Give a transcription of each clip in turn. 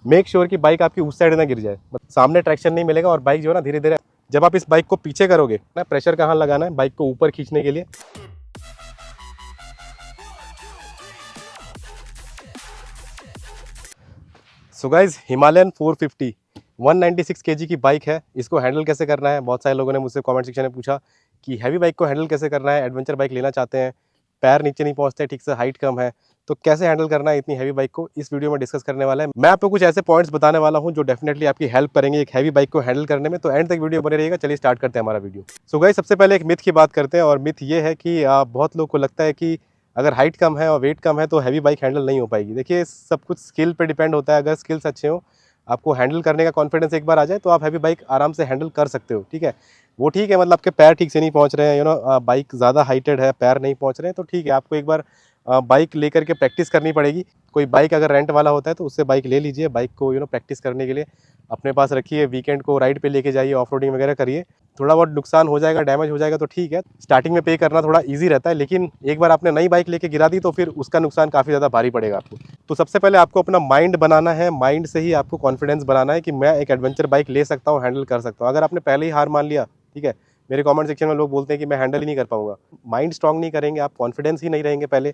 Make sure कि bike आपकी उस साइड ना गिर जाए, सामने ट्रैक्शन नहीं मिलेगा और बाइक जो है ना धीरे धीरे, जब आप इस बाइक को पीछे करोगे ना, प्रेशर कहाँ लगाना है, बाइक को ऊपर खींचने के लिए। सो गाइज, हिमालयन 450 196 केजी की बाइक है। इसको हैंडल कैसे करना है, बहुत सारे लोगों ने मुझसे कमेंट सेक्शन में पूछा कि हैवी बाइक को हैंडल कैसे करना है, एडवेंचर बाइक लेना चाहते हैं, पैर नीचे नहीं पहुंचते ठीक से, हाइट कम है, तो कैसे हैंडल करना है इतनी हैवी बाइक को, इस वीडियो में डिस्कस करने वाला है। मैं आपको कुछ ऐसे पॉइंट्स बताने वाला हूं जो डेफिनेटली आपकी हेल्प करेंगे एक हैवी बाइक को हैंडल करने में। तो एंड तक वीडियो बने रहिएगा। चलिए स्टार्ट करते हैं हमारा वीडियो। सो गाइस, सबसे पहले एक मिथ की बात करते हैं, और मिथ ये है कि बहुत लोग को लगता है कि अगर हाइट कम है और वेट कम है तो हैवी बाइक हैंडल नहीं हो पाएगी। देखिए, सब कुछ स्किल पे डिपेंड होता है। अगर स्किल्स अच्छे हो, आपको हैंडल करने का कॉन्फिडेंस एक बार आ जाए, तो आप हैवी बाइक आराम से हैंडल कर सकते हो। ठीक है, वो ठीक है, मतलब आपके पैर ठीक से नहीं पहुंच रहे हैं, बाइक ज़्यादा हाइटेड है, पैर नहीं पहुंच रहे हैं, तो ठीक है, आपको एक बार बाइक लेकर के प्रैक्टिस करनी पड़ेगी। कोई बाइक अगर रेंट वाला होता है तो उससे बाइक ले लीजिए, बाइक को प्रैक्टिस करने के लिए अपने पास रखिए, वीकेंड को राइड पे लेके जाइए, ऑफ रोडिंग वगैरह करिए। थोड़ा बहुत नुकसान हो जाएगा, डैमेज हो जाएगा तो ठीक है, स्टार्टिंग में पे करना थोड़ा ईजी रहता है, लेकिन एक बार आपने नई बाइक लेके गिरा दी तो फिर उसका नुकसान काफ़ी ज़्यादा भारी पड़ेगा आपको। तो सबसे पहले आपको अपना माइंड बनाना है, माइंड से ही आपको कॉन्फिडेंस बनाना है कि मैं एक एडवेंचर बाइक ले सकता हूँ, हैंडल कर सकता हूँ। अगर आपने पहले ही हार मान लिया, ठीक है, मेरे कमेंट सेक्शन में लोग बोलते हैं कि मैं हैंडल ही नहीं कर पाऊंगा, माइंड स्ट्रांग नहीं करेंगे आप, कॉन्फिडेंस ही नहीं रहेंगे पहले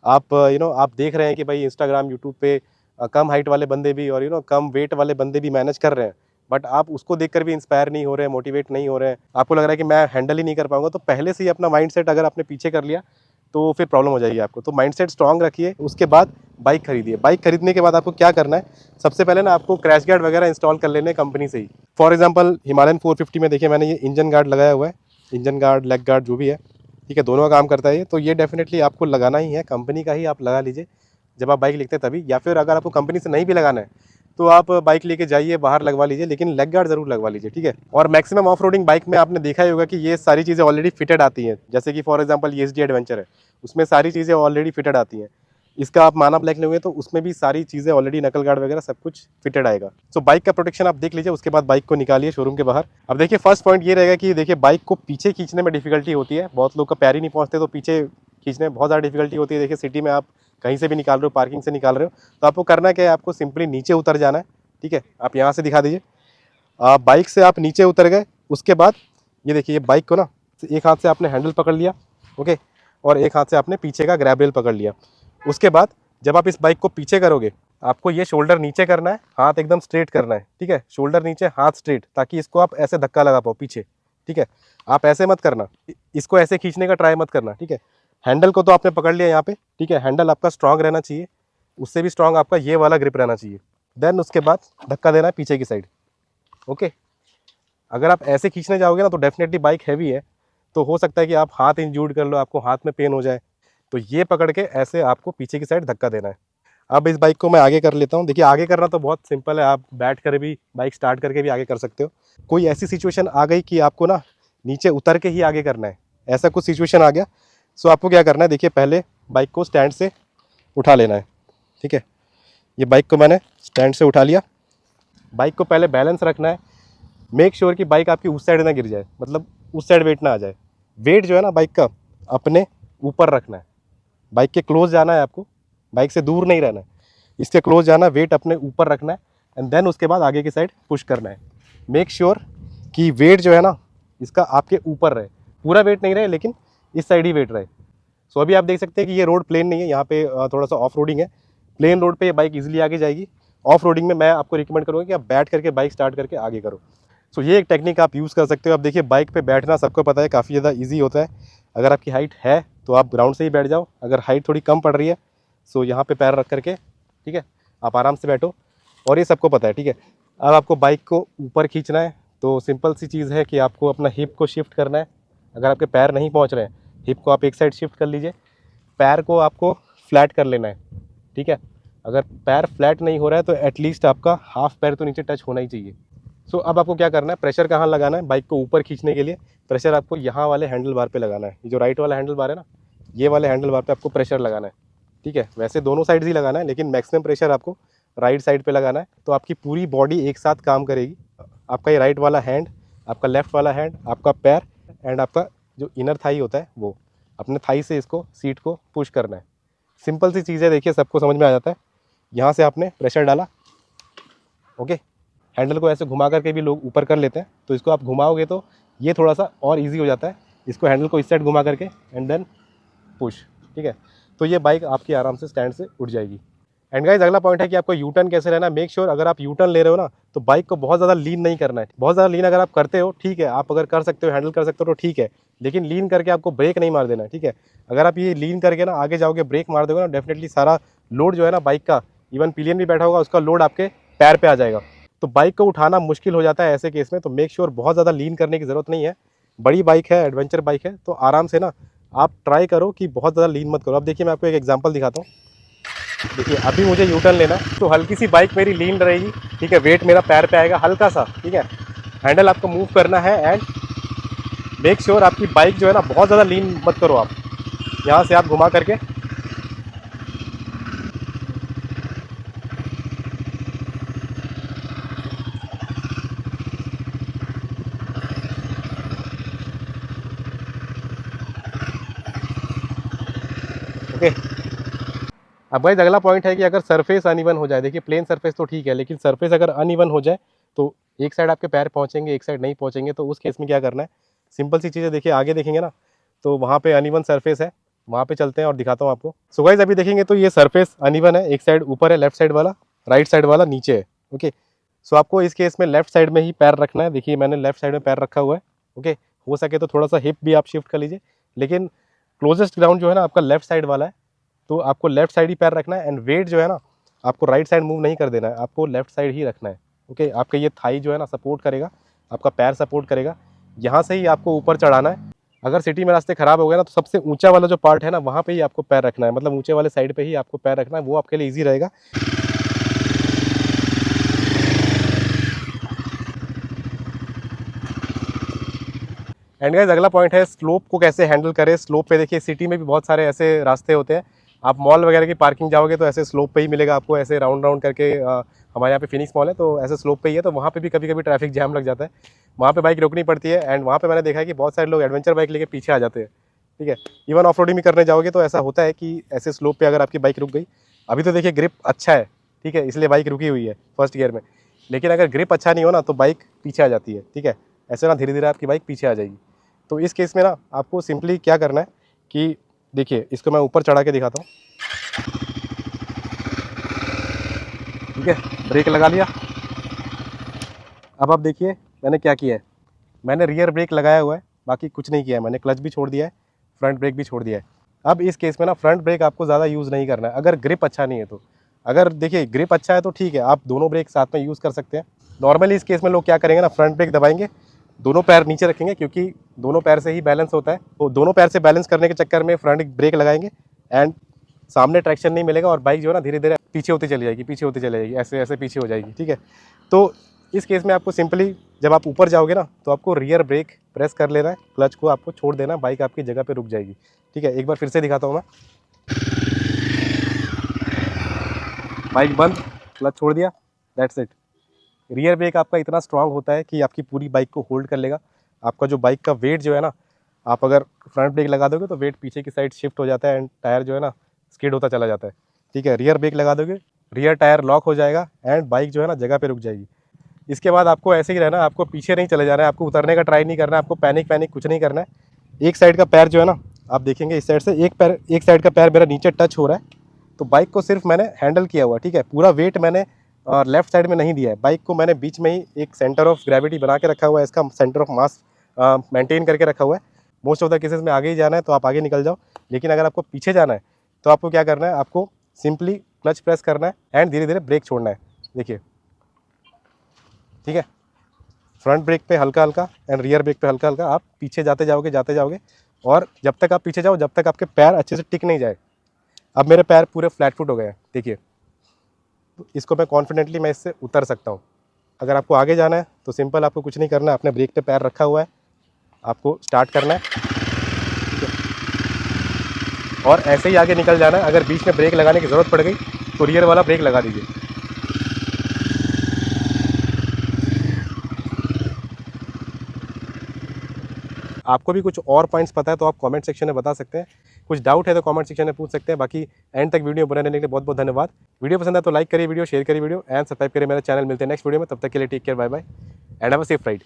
आप। आप देख रहे हैं कि भाई इंस्टाग्राम यूट्यूब पे कम हाइट वाले बंदे भी और कम वेट वाले बंदे भी मैनेज कर रहे हैं, बट आप उसको देखकर भी इंस्पायर नहीं हो रहे हैं, मोटिवेट नहीं हो रहे हैं, आपको लग रहा है कि मैं हैंडल ही नहीं कर पाऊंगा। तो पहले से ही अपना माइंडसेट अगर आपने पीछे कर लिया तो फिर प्रॉब्लम हो जाएगी आपको। तो माइंडसेट स्ट्रांग रखिए, उसके बाद बाइक खरीदिए। बाइक खरीदने के बाद आपको क्या करना है, सबसे पहले ना आपको क्रैश गार्ड वगैरह इंस्टॉल कर लेने कंपनी से ही। फॉर एग्जांपल हिमालयन 450 में देखिए, मैंने ये इंजन गार्ड लगाया हुआ है, इंजन गार्ड, लेग गार्ड जो भी है, ठीक है, दोनों का काम करता है ये। तो ये डेफिनेटली आपको लगाना ही है, कंपनी का ही आप लगा लीजिए जब आप बाइक लेते हैं तभी, या फिर अगर आपको कंपनी से नहीं भी लगाना है तो आप बाइक लेके जाइए, बाहर लगवा लीजिए, लेकिन लेग गार्ड जरूर लगवा लीजिए, ठीक है। और मैक्सिमम ऑफ रोडिंग बाइक में आपने देखा ही होगा कि ये सारी चीज़ें ऑलरेडी फिटेड आती हैं, जैसे कि फॉर एग्जांपल ये एसडी एडवेंचर है, उसमें सारी चीज़ें ऑलरेडी फिटेड आती हैं। इसका आप माना ब्लैक लेंगे तो उसमें भी सारी चीज़ें ऑलरेडी, नकल गार्ड वगैरह सब कुछ फिटेड आएगा। सो बाइक का प्रोटेक्शन आप देख लीजिए, उसके बाद बाइक को निकालिए शोरूम के बाहर। अब देखिए, फर्स्ट पॉइंट ये रहेगा कि देखिए, बाइक को पीछे खींचने में डिफिकल्टी होती है, बहुत लोग का पैर ही नहीं पहुंचते, तो पीछे खींचने में बहुत ज़्यादा डिफिकल्टी होती है। देखिए, सिटी में आप कहीं से भी निकाल रहे हो, पार्किंग से निकाल रहे हो, तो आपको करना क्या है, आपको सिंपली नीचे उतर जाना है, ठीक है। आप यहाँ से दिखा दीजिए, बाइक से आप नीचे उतर गए, उसके बाद ये देखिए, ये बाइक को ना एक हाथ से आपने हैंडल पकड़ लिया, ओके, और एक हाथ से आपने पीछे का ग्रैब रेल पकड़ लिया। उसके बाद जब आप इस बाइक को पीछे करोगे, आपको ये शोल्डर नीचे करना है, हाथ एकदम स्ट्रेट करना है, ठीक है, शोल्डर नीचे, हाथ स्ट्रेट, ताकि इसको आप ऐसे धक्का लगा पाओ पीछे, ठीक है। आप ऐसे मत करना, इसको ऐसे खींचने का ट्राई मत करना, ठीक है। हैंडल को तो आपने पकड़ लिया यहाँ पे, ठीक है, हैंडल आपका स्ट्रांग रहना चाहिए, उससे भी स्ट्रांग आपका ये वाला ग्रिप रहना चाहिए। देन उसके बाद धक्का देना है पीछे की साइड, ओके। अगर आप ऐसे खींचने जाओगे ना तो डेफिनेटली बाइक हैवी है, तो हो सकता है कि आप हाथ इंजूर्ड कर लो, आपको हाथ में पेन हो जाए। तो ये पकड़ के ऐसे आपको पीछे की साइड धक्का देना है। अब इस बाइक को मैं आगे कर लेता हूँ। देखिए, आगे करना तो बहुत सिंपल है, आप बैठ कर भी बाइक स्टार्ट करके भी आगे कर सकते हो। कोई ऐसी सिचुएशन आ गई कि आपको ना नीचे उतर के ही आगे करना है, ऐसा कुछ सिचुएशन आ गया, सो आपको क्या करना है, देखिए, पहले बाइक को स्टैंड से उठा लेना है, ठीक है। ये बाइक को मैंने स्टैंड से उठा लिया। बाइक को पहले बैलेंस रखना है, मेक श्योर कि बाइक आपकी उस साइड ना गिर जाए, मतलब उस साइड वेट ना आ जाए। वेट जो है ना बाइक का अपने ऊपर रखना है, बाइक के क्लोज जाना है आपको, बाइक से दूर नहीं रहना है, इसके क्लोज जाना है, वेट अपने ऊपर रखना है, एंड देन उसके बाद आगे की साइड पुश करना है। मेक श्योर कि वेट जो है ना इसका आपके ऊपर रहे, पूरा वेट नहीं रहे, लेकिन इस साइड ही वेट रहे। सो अभी आप देख सकते हैं कि ये रोड प्लेन नहीं है, यहाँ पे थोड़ा सा ऑफ रोडिंग है। प्लेन रोड पे ये बाइक इजीली आगे जाएगी, ऑफ रोडिंग में मैं आपको रिकमेंड करूँगा कि आप बैठ करके बाइक स्टार्ट करके आगे करो। सो ये एक टेक्निक आप यूज़ कर सकते हो। अब देखिए, बाइक पे बैठना सबको पता है काफ़ी ज़्यादा इजी होता है। अगर आपकी हाइट है तो आप ग्राउंड से ही बैठ जाओ, अगर हाइट थोड़ी कम पड़ रही है सो यहाँ पे पैर रख करके, ठीक है, आप आराम से बैठो, और ये सबको पता है, ठीक है। अब आपको बाइक को ऊपर खींचना है, तो सिंपल सी चीज़ है कि आपको अपना हिप को शिफ्ट करना है। अगर आपके पैर नहीं पहुँच रहे हैं, हिप को आप एक साइड शिफ्ट कर लीजिए, पैर को आपको फ्लैट कर लेना है, ठीक है। अगर पैर फ्लैट नहीं हो रहा है तो एटलीस्ट आपका हाफ पैर तो नीचे टच होना ही चाहिए। सो अब आपको क्या करना है, प्रेशर कहाँ लगाना है, बाइक को ऊपर खींचने के लिए प्रेशर आपको यहाँ वाले हैंडल बार पे लगाना है। ये जो राइट वाला हैंडल बार है ना, ये वाले हैंडल बार पे आपको प्रेशर लगाना है, ठीक है। वैसे दोनों साइड ही लगाना है, लेकिन मैक्सिमम प्रेशर आपको राइट साइड पे लगाना है, तो आपकी पूरी बॉडी एक साथ काम करेगी। आपका ये राइट वाला हैंड, आपका लेफ्ट वाला हैंड, आपका पैर, एंड आपका जो इनर थाई होता है वो, अपने थाई से इसको, सीट को पुश करना है। सिंपल सी चीज़ है, देखिए सबको समझ में आ जाता है। यहाँ से आपने प्रेशर डाला, ओके, हैंडल को ऐसे घुमा करके भी लोग ऊपर कर लेते हैं, तो इसको आप घुमाओगे तो ये थोड़ा सा और ईजी हो जाता है। इसको हैंडल को इस साइड घुमा करके एंड देन पुश, ठीक है। तो ये बाइक आपकी आराम से स्टैंड से उठ जाएगी। एंड गाइस अगला पॉइंट है कि आपको यू टर्न कैसे लेना है। मेक श्योर अगर आप यू टर्न ले रहे हो ना, तो बाइक को बहुत ज़्यादा लीन नहीं करना है। बहुत ज़्यादा लीन अगर आप करते हो, ठीक है, आप अगर कर सकते हो, हैंडल कर सकते हो तो ठीक है, लेकिन लीन करके आपको ब्रेक नहीं मार देना है, ठीक है। अगर आप ये लीन करके ना आगे जाओगे, ब्रेक मार दोगे ना, डेफिनेटली सारा लोड जो है ना बाइक का, इवन पिलियन भी बैठा होगा उसका लोड आपके पैर पे आ जाएगा, तो बाइक को उठाना मुश्किल हो जाता है ऐसे केस में। तो मेक श्योर बहुत ज़्यादा लीन करने की ज़रूरत नहीं है। बड़ी बाइक है, एडवेंचर बाइक है, तो आराम से ना आप ट्राई करो कि बहुत ज़्यादा लीन मत करो। अब देखिए मैं आपको एक एग्जांपल दिखाता हूँ। देखिए अभी मुझे यू टर्न लेना है, तो हल्की सी बाइक मेरी लीन रहेगी, ठीक है, वेट मेरा पैर पे आएगा हल्का सा, ठीक है। हैंडल आपको मूव करना है एंड मेक श्योर आपकी बाइक जो है ना बहुत ज़्यादा लीन मत करो। आप यहाँ से आप घुमा करके ओके। अब गाइस अगला पॉइंट है कि अगर सरफेस अनइवन हो जाए, देखिए प्लेन सरफेस तो ठीक है, लेकिन सरफेस अगर अनइवन हो जाए तो एक साइड आपके पैर पहुंचेंगे, एक साइड नहीं पहुंचेंगे, तो उस केस में क्या करना है, सिंपल सी चीज़ें देखिए आगे देखेंगे ना, तो वहाँ पे अनइवन सरफेस है, वहाँ पे चलते हैं और दिखाता हूँ आपको। सो गाइस अभी देखेंगे तो ये सरफेस अनइवन है, एक साइड ऊपर है लेफ्ट साइड वाला, राइट साइड वाला नीचे है, ओके। सो आपको इस केस में लेफ्ट साइड में ही पैर रखना है। देखिए मैंने लेफ्ट साइड में पैर रखा हुआ है, ओके। हो सके तो थोड़ा सा हिप भी आप शिफ्ट कर लीजिए, लेकिन क्लोजेस्ट ग्राउंड जो है ना आपका लेफ्ट साइड वाला है, तो आपको लेफ्ट साइड ही पैर रखना है। एंड वेट जो है ना आपको राइट साइड मूव नहीं कर देना है, आपको लेफ्ट साइड ही रखना है, ओके। आपका ये थाई जो है ना सपोर्ट करेगा, आपका पैर सपोर्ट करेगा, यहाँ से ही आपको ऊपर चढ़ाना है। अगर सिटी में रास्ते खराब हो गए ना, तो सबसे ऊंचा वाला जो पार्ट है ना वहाँ पे ही आपको पैर रखना है, मतलब ऊंचे वाले साइड पे ही आपको पैर रखना है, वो आपके लिए ईजी रहेगा। एंड गाइस अगला पॉइंट है स्लोप को कैसे हैंडल करें। स्लोप पे देखिए सिटी में भी बहुत सारे ऐसे रास्ते होते हैं, आप मॉल वगैरह की पार्किंग जाओगे तो ऐसे स्लोप पे ही मिलेगा आपको, ऐसे राउंड राउंड करके। हमारे यहाँ पे फिनिक्स मॉल है तो ऐसे स्लोप पे ही है, तो वहाँ पे भी कभी कभी ट्रैफिक जैम लग जाता है, वहाँ पे बाइक रोकनी पड़ती है। एंड वहाँ पे मैंने देखा है कि बहुत सारे लोग एडवेंचर बाइक लेके पीछे आ जाते हैं, ठीक है। इवन ऑफ रोडिंग भी करने जाओगे तो ऐसा होता है कि ऐसे स्लोप पे अगर आपकी बाइक रुक गई, अभी तो देखिए ग्रिप अच्छा है, ठीक है, इसलिए बाइक रुकी हुई है फर्स्ट गियर में, लेकिन अगर ग्रिप अच्छा नहीं हो ना तो बाइक पीछे आ जाती है, ठीक है। ऐसे ना धीरे धीरे आपकी बाइक पीछे आ जाएगी। तो इस केस में ना आपको सिंपली क्या करना है कि देखिए इसको मैं ऊपर चढ़ा के दिखाता हूँ, ठीक है, ब्रेक लगा लिया। अब आप देखिए मैंने क्या किया है, मैंने रियर ब्रेक लगाया हुआ है, बाकी कुछ नहीं किया है, मैंने क्लच भी छोड़ दिया है, फ्रंट ब्रेक भी छोड़ दिया है। अब इस केस में ना फ्रंट ब्रेक आपको ज़्यादा यूज़ नहीं करना है अगर ग्रिप अच्छा नहीं है तो। अगर देखिए ग्रिप अच्छा है तो ठीक है, आप दोनों ब्रेक साथ में यूज़ कर सकते हैं। नॉर्मली इस केस में लोग क्या करेंगे ना, फ्रंट ब्रेक दबाएंगे, दोनों पैर नीचे रखेंगे, क्योंकि दोनों पैर से ही बैलेंस होता है, तो दोनों पैर से बैलेंस करने के चक्कर में फ्रंट ब्रेक लगाएंगे एंड सामने ट्रैक्शन नहीं मिलेगा और बाइक जो है ना धीरे धीरे पीछे होती चली जाएगी, पीछे होती चली जाएगी, ऐसे ऐसे पीछे हो जाएगी, ठीक है। तो इस केस में आपको सिंपली जब आप ऊपर जाओगे ना तो आपको रियर ब्रेक प्रेस कर लेना है, क्लच को आपको छोड़ देना है, बाइक आपकी जगह पे रुक जाएगी, ठीक है। एक बार फिर से दिखाता हूँ मैं, बाइक बंद, क्लच छोड़ दिया, दैट्स इट। रियर ब्रेक आपका इतना स्ट्रांग होता है कि आपकी पूरी बाइक को होल्ड कर लेगा। आपका जो बाइक का वेट जो है ना, आप अगर फ्रंट ब्रेक लगा दोगे तो वेट पीछे की साइड शिफ्ट हो जाता है एंड टायर जो है ना स्किड होता चला जाता है, ठीक है। रियर ब्रेक लगा दोगे, रियर टायर लॉक हो जाएगा एंड बाइक जो है ना जगह पे रुक जाएगी। इसके बाद आपको ऐसे ही रहना है, आपको पीछे नहीं चले जाना है, आपको उतरने का ट्राई नहीं करना है, आपको पैनिक कुछ नहीं करना है। एक साइड का पैर जो है ना, आप देखेंगे इस साइड से एक साइड का पैर मेरा नीचे टच हो रहा है, तो बाइक को सिर्फ मैंने हैंडल किया हुआ, ठीक है। पूरा वेट मैंने लेफ्ट साइड में नहीं दिया है, बाइक को मैंने बीच में ही एक सेंटर ऑफ ग्रेविटी बना के रखा हुआ है, इसका सेंटर ऑफ मास मेंटेन करके रखा हुआ है। मोस्ट ऑफ द केसेस में आगे ही जाना है तो आप आगे निकल जाओ, लेकिन अगर आपको पीछे जाना है तो आपको क्या करना है, आपको सिंपली क्लच प्रेस करना है एंड धीरे धीरे ब्रेक छोड़ना है, देखिए, ठीक है। फ्रंट ब्रेक पे हल्का हल्का एंड रियर ब्रेक पे हल्का हल्का आप पीछे जाते जाओगे और जब तक आप पीछे जाओ, जब तक आपके पैर अच्छे से टिक नहीं जाए। अब मेरे पैर पूरे फ्लैट फुट हो गए हैं, देखिए, तो इसको मैं कॉन्फिडेंटली मैं इससे उतर सकता हूँ। अगर आपको आगे जाना है तो सिंपल आपको कुछ नहीं करना है, अपने ब्रेक पे पैर रखा हुआ है, आपको स्टार्ट करना है, ठीक है, और ऐसे ही आगे निकल जाना है। अगर बीच में ब्रेक लगाने की ज़रूरत पड़ गई तो रियर वाला ब्रेक लगा दीजिए। आपको भी कुछ और पॉइंट्स पता है तो आप कमेंट सेक्शन में बता सकते हैं, कुछ डाउट है तो कमेंट सेक्शन में पूछ सकते हैं। बाकी एंड तक वीडियो बने रहने के लिए बहुत बहुत धन्यवाद। वीडियो पसंद है तो लाइक करिए, वीडियो शेयर करिए वीडियो एंड सब्सक्राइब करिए मेरे चैनल। मिलते हैं नेक्स्ट वीडियो में, तब तक के लिए take care, bye bye and have a safe ride.